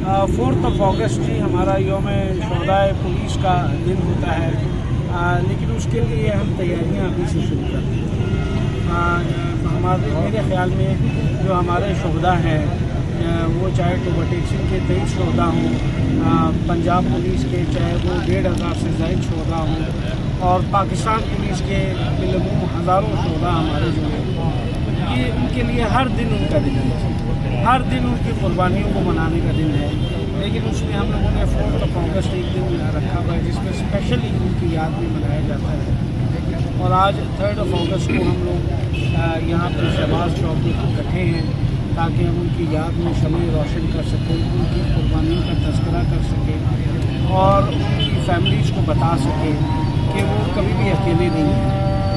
4 अगस्त जी हमारा यौम शोहदाए पुलिस का दिन होता है, लेकिन उसके लिए हम तैयारियां अभी से शुरू कर दी हैं। मेरे ख्याल में जो हमारे शोहदा हैं वो चाहे ओवरटेक्शन के 23 शोहदा हों, पंजाब पुलिस के चाहे वो 1500 से ज़ायद शोहदा हों, और पाकिस्तान पुलिस के बिलमूम हज़ारों शोहदा हमारे जो हैं, ये उनके लिए हर दिन उनका दिन है, हर दिन उनकी कुर्बानियों को मनाने का दिन है। लेकिन उसमें हम लोगों ने 4 अगस्त एक दिन रखा हुआ है जिसमें स्पेशली उनकी याद में मनाया जाता है। और आज 3 अगस्त को हम लोग यहाँ पर शहबाज चौक में इकट्ठे हैं ताकि हम उनकी याद में शम्में रोशन कर सकें, उनकी कुर्बानियों का तज़किरा कर सकें और उनकी फैमिलीज़ को बता सकें कि वो कभी भी अकेले नहीं हैं,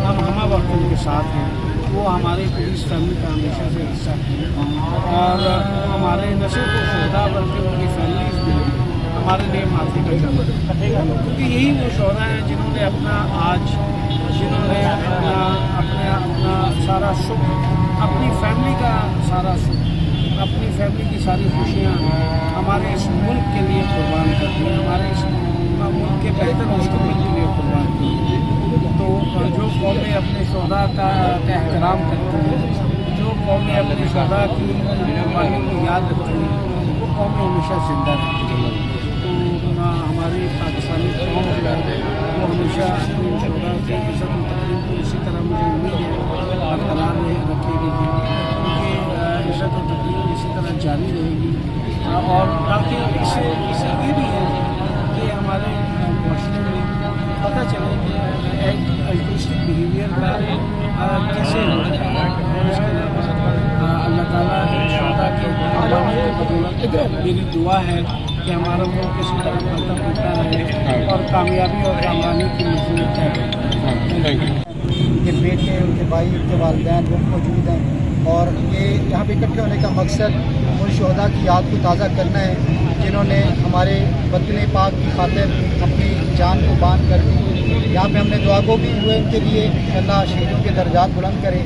हम हमा वक्त उनके साथ हैं। वो हमारे पुलिस फैमिली का हमेशा से हिस्सा है और वो हमारे न सिर्फ शोहदा बल्कि उनकी फैमिलीज भी हमारे लिए माथे का कदम है, क्योंकि यही वो शोहदा हैं जिन्होंने अपना सारा सुख, अपनी फैमिली का सारा सुख, अपनी फैमिली की सारी खुशियाँ हमारे इस मुल्क के लिए कुर्बान कर दी, हमारे इस मुल्क के बेहतर मुस्तक़बिल के लिए कुर्बान की। तो जो कौमें अपने शोहदा का एहतराम करती हैं, जो कौमें अपने शोहदा की कुर्बानियों को याद रखती हैं, वो कौमें हमेशा जिंदा रहती हैं। तो हमारी पाकिस्तानी कौम जो है वो हमेशा अपने शोहदा की इज़्ज़त और तक़रीम को इसी तरह मुझे उम्मीद है बरकरार रखेगी, उनकी इज़्ज़त और तक़रीम इसी तरह जारी रहेगी। और ताकि इससे ये भी है कि हमारे माशरे में पता चले कि एक अल्ट्रिस्टिक बिहेवियर का कैसे होता है। और इसके अलावा अल्लाह ताला शोहदा के कुर्बानी की बदौलत मेरी दुआ है कि हमारा मुल्क इसी तरह बढ़ता फूलता रहे और कामयाबी और कामयाबी की मंजिल तय हो। उनके बेटे, उनके भाई, उनके वालिदैन वो मौजूद हैं और ये यहाँ पे इकट्ठे होने का मकसद उन शोहदा की याद को ताज़ा करना है जिन्होंने हमारे वतन पाक की खातिर अपनी जान को बान कर दी। यहाँ पे हमने दुआ को भी हुए उनके लिए, अल्लाह शहीदों के दर्जात बुलंद करे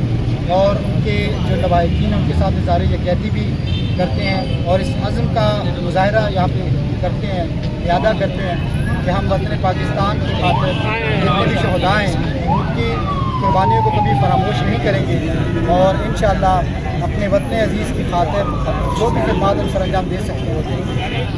और उनके जो लवाहिकीन उनके साथ इज़हार यकजहती भी करते हैं और इस अज़्म का मुज़ाहरा यहाँ पे करते हैं, इरादा करते हैं कि हम वतन पाकिस्तान की खातिर जितने भी शोहदा हैं उनकी कुर्बानियों को कभी फरामोश नहीं करेंगे और इंशाअल्लाह अपने वतन अज़ीज़ की खातिर जो भी खिदमत हम सर अंजाम दे सकते हैं।